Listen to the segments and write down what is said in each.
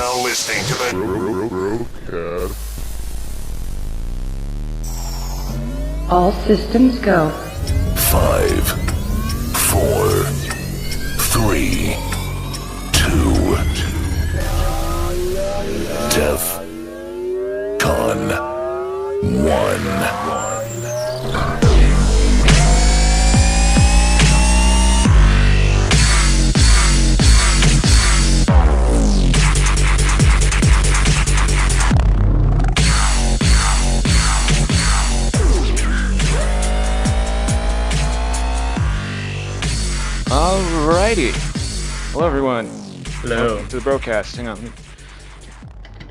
now listening to the BroCast. All systems go. 5, 4, 3, 2, Def Con 1. Alrighty. Hello, everyone. Hello. Welcome to the BroCast. Hang on. Let me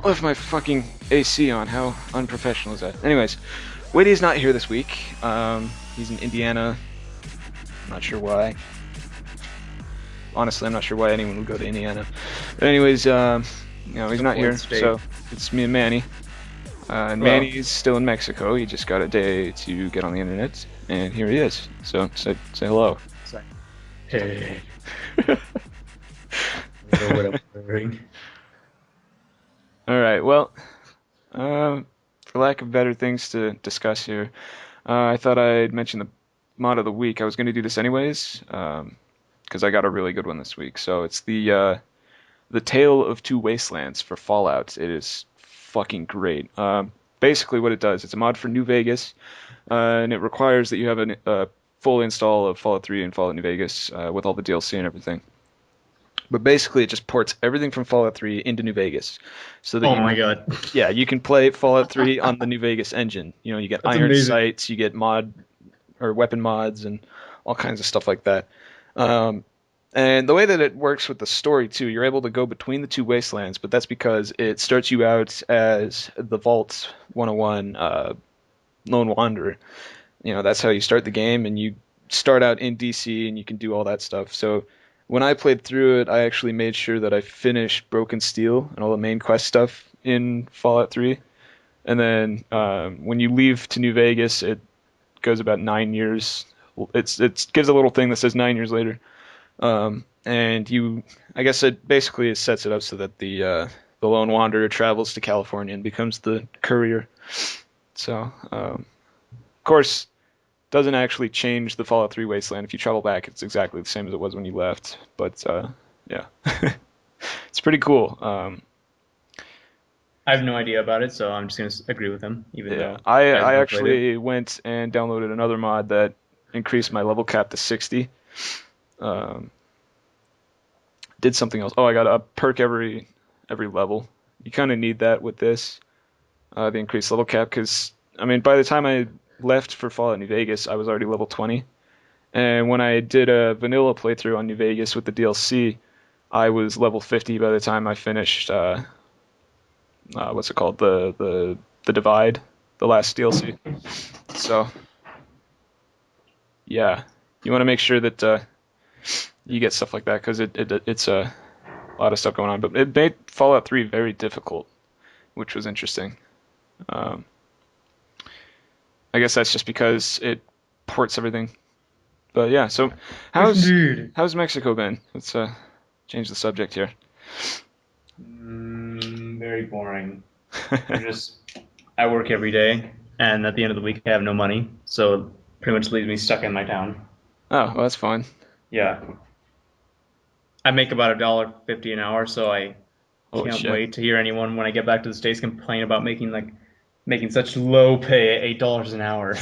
left my fucking AC on. How unprofessional is that? Anyways, Witty's not here this week. He's in Indiana. I'm not sure why. Honestly, I'm not sure why anyone would go to Indiana. But anyways, he's not here, so it's me and Manny. And Manny's still in Mexico. He just got a day to get on the internet, and here he is. So say hello. Hey. I don't know what I'm wearing. Alright, well, for lack of better things to discuss here, I thought I'd mention the mod of the week. I was going to do this anyways, because I got a really good one this week. So it's the Tale of Two Wastelands for Fallout. It is fucking great. Basically what it does, it's a mod for New Vegas, and it requires that you have a full install of Fallout 3 and Fallout New Vegas with all the DLC and everything. But basically, it just ports everything from Fallout 3 into New Vegas. So that my god. Yeah, you can play Fallout 3 on the New Vegas engine. You know, you get That's iron amazing. sights, you get mod or weapon mods, and all kinds of stuff like that. And the way that it works with the story too, you're able to go between the two wastelands, but that's because it starts you out as the Vault 101 Lone Wanderer. You know, that's how you start the game, and you start out in DC, and you can do all that stuff. So when I played through it, I actually made sure that I finished Broken Steel and all the main quest stuff in Fallout 3. And then when you leave to New Vegas, it goes about 9 years. It gives a little thing that says 9 years later. And I guess it basically sets it up so that the Lone Wanderer travels to California and becomes the courier. So, of course, doesn't actually change the Fallout 3 wasteland. If you travel back, it's exactly the same as it was when you left. But yeah, it's pretty cool. I have no idea about it, so I'm just going to agree with him, even though I actually went and downloaded another mod that increased my level cap to 60. Did something else. Oh, I got a perk every level. You kind of need that with this, the increased level cap, because, I mean, by the time I left for Fallout New Vegas, I was already level 20. And when I did a vanilla playthrough on New Vegas with the DLC, I was level 50 by the time I finished, what's it called? The Divide, the last DLC. So, yeah. You want to make sure that you get stuff like that, because it's a lot of stuff going on. But it made Fallout 3 very difficult, which was interesting. I guess that's just because it ports everything. But yeah, so how's Mexico been? Let's change the subject here. Very boring. I work every day, and at the end of the week I have no money, so it pretty much leaves me stuck in my town. Oh, well, that's fine. Yeah. I make about $1.50 an hour, so I Holy can't shit. wait to hear anyone when I get back to the States complain about making such low pay at $8 an hour.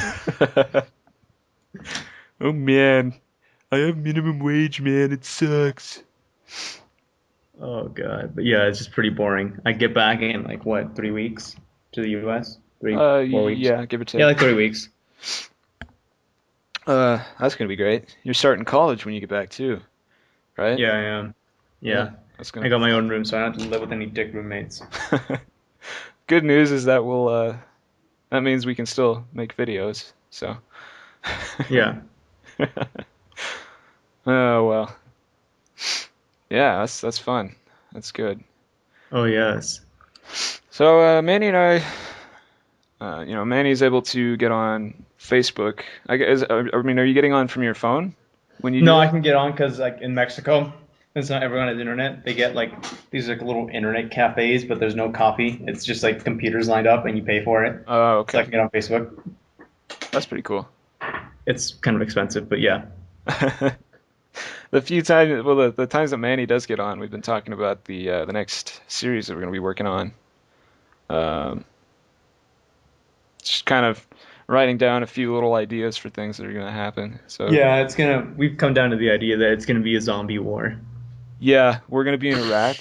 Oh man, I have minimum wage, man. It sucks. Oh god, but yeah, it's just pretty boring. I get back in 3 weeks to the U.S. 4 weeks. Yeah, give or take. Yeah, 3 weeks. That's gonna be great. You're starting college when you get back too, right? Yeah, I am. Yeah, That's I gonna. got my own room, so I don't have to live with any dick roommates. Good news is that that means we can still make videos. So. Yeah. Oh well. Yeah, that's fun. That's good. Oh yes. So Manny and I, Manny's able to get on Facebook. I mean, are you getting on from your phone when you do No, I that? can get on because in Mexico, It's not everyone has internet. They get like these like little internet cafes, but there's no coffee. It's just like computers lined up and you pay for it. Oh, So I okay. can get on Facebook. That's pretty cool. It's kind of expensive, but yeah. The few times, well, the times that Manny does get on, we've been talking about the next series that we're going to be working on. Um, just kind of writing down a few little ideas for things that are going to happen. So Yeah, we've come down to the idea that it's gonna be a zombie war. yeah, we're going to be in Iraq,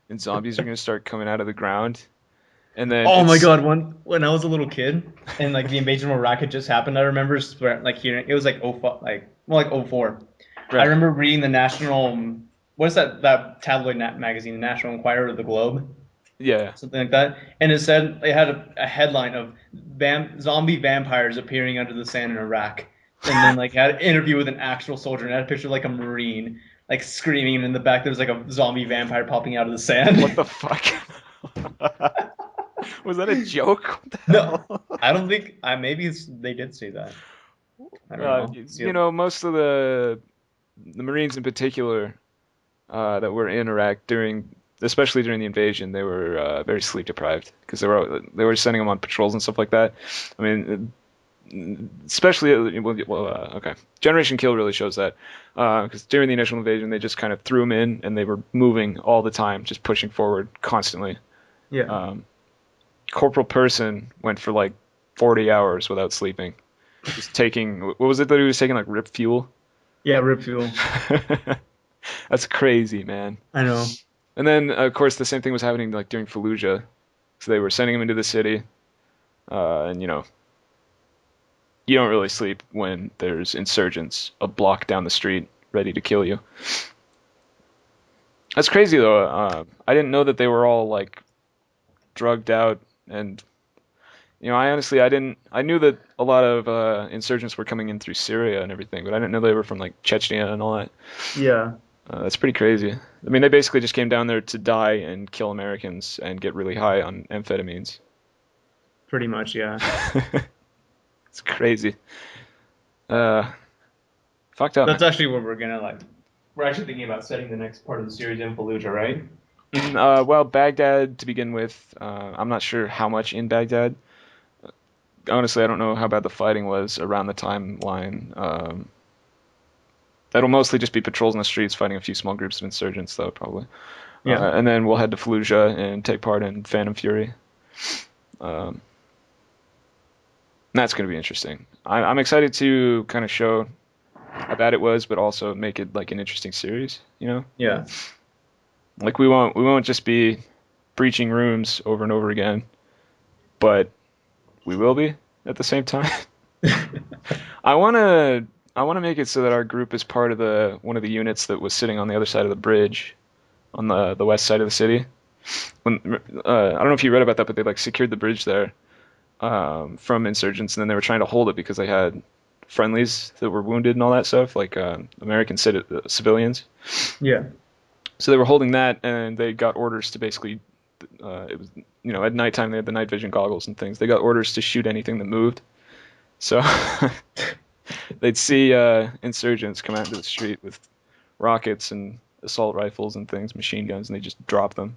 and zombies are going to start coming out of the ground, and then Oh my it's God, when I was a little kid and like the invasion of Iraq had just happened, I remember like hearing it was like oh like more like oh 04. I right. remember reading the national what's that tabloid magazine, the National Enquirer or the Globe, Yeah. something like that, and it had a headline of zombie vampires appearing under the sand in Iraq, and then like had an interview with an actual soldier and had a picture of like a Marine like screaming, and in the back there was like a zombie vampire popping out of the What sand. the fuck? Was that a joke? What the No, hell? I don't think I maybe they did say that. I don't know. See, You know, most of the Marines in particular that were in Iraq during, especially during the invasion, they were very sleep deprived because they were sending them on patrols and stuff like that. I mean, especially okay, Generation Kill really shows that because during the initial invasion, they just kind of threw them in and they were moving all the time, just pushing forward constantly. yeah, Um, Corporal Person went for like 40 hours without sleeping, just taking what was it that he was taking like rip fuel? yeah, Rip Fuel. That's crazy, man. I know. And then, of course, the same thing was happening like during Fallujah. So they were sending him into the city, and you don't really sleep when there's insurgents a block down the street ready to kill you. That's crazy though. I didn't know that they were all like drugged out, and I didn't. I knew that a lot of insurgents were coming in through Syria and everything, but I didn't know they were from like Chechnya and all that. Yeah, That's pretty crazy. I mean, they basically just came down there to die and kill Americans and get really high on amphetamines. pretty much. Yeah. It's crazy. Uh, Fucked up, That's man. actually what we're gonna like. We're actually thinking about setting the next part of the series in Fallujah, right? Well, Baghdad to begin with. I'm not sure how much in Baghdad. Honestly, I don't know how bad the fighting was around the timeline. That'll mostly just be patrols in the streets fighting a few small groups of insurgents, though, probably. Yeah. And then we'll head to Fallujah and take part in Phantom Fury. Um, that's going to be interesting. I'm excited to kind of show how bad it was, but also make it like an interesting series. Yeah. Like we won't just be breaching rooms over and over again, but we will be at the same time. I wanna I wanna make it so that our group is part of the one of the units that was sitting on the other side of the bridge on the west side of the city. When I don't know if you read about that, but they like secured the bridge there from insurgents, and then they were trying to hold it because they had friendlies that were wounded and all that stuff, like American civilians. Yeah. So they were holding that, and they got orders to basically, it was at nighttime they had the night vision goggles and things. They got orders to shoot anything that moved. So they'd see insurgents come out into the street with rockets and assault rifles and things, machine guns, and they just drop them.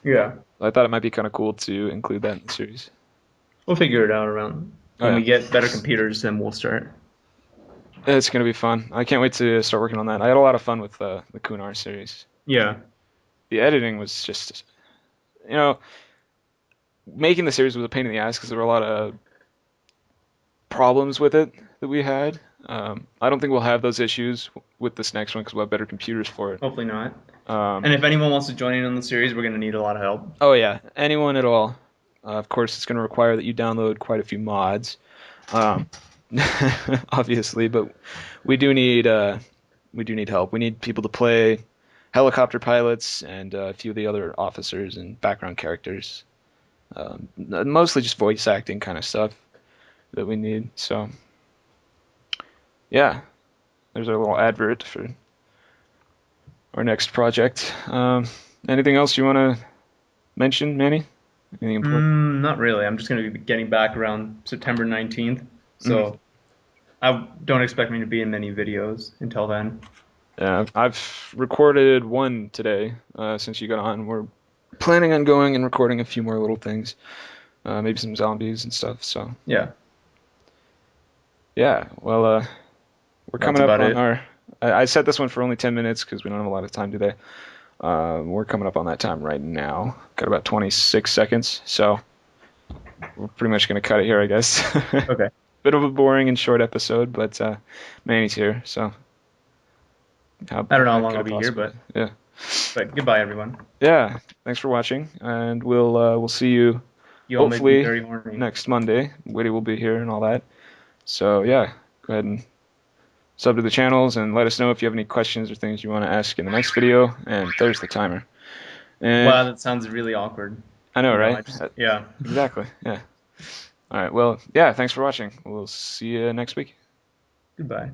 Yeah. I thought it might be kind of cool to include that in the series. We'll figure it out around Oh when yeah, we get better computers. Then we'll start. it's gonna be fun. I can't wait to start working on that. I had a lot of fun with the Kunar series. Yeah. The editing was just, you know, making the series was a pain in the ass because there were a lot of problems with it that we had. I don't think we'll have those issues with this next one because we'll have better computers for it. Hopefully not. Um, And if anyone wants to join in on the series, we're gonna need a lot of help. oh yeah, anyone at all. Of course, it's going to require that you download quite a few mods, um, obviously, but we do need help. We need people to play helicopter pilots and a few of the other officers and background characters. Mostly just voice acting kind of stuff that we need. So yeah, there's our little advert for our next project. Anything else you want to mention, Manny? Anything important? Not really. I'm just gonna be getting back around September 19th, Mhm. so I don't expect me to be in many videos until then. Yeah, I've recorded one today since you got on. We're planning on going and recording a few more little things, maybe some zombies and stuff. So Yeah, yeah, well, we're that's coming up about on it. our. I set this one for only 10 minutes because we don't have a lot of time today. We're coming up on that time right now. Got about 26 seconds, so we're pretty much going to cut it here, I guess. Okay. Bit of a boring and short episode, but Manny's here, so I don't know how that long could I'll have be here, possibly. Yeah. but goodbye, everyone. Yeah, thanks for watching, and we'll see you You all make me hopefully very horny. next Monday. Witty will be here and all that. So yeah, go ahead and sub to the channels and let us know if you have any questions or things you want to ask in the next video. And there's the timer. And Wow, that sounds really awkward. I know, You know, right? I just yeah. Exactly. Yeah. All right. Well, yeah. Thanks for watching. We'll see you next week. Goodbye.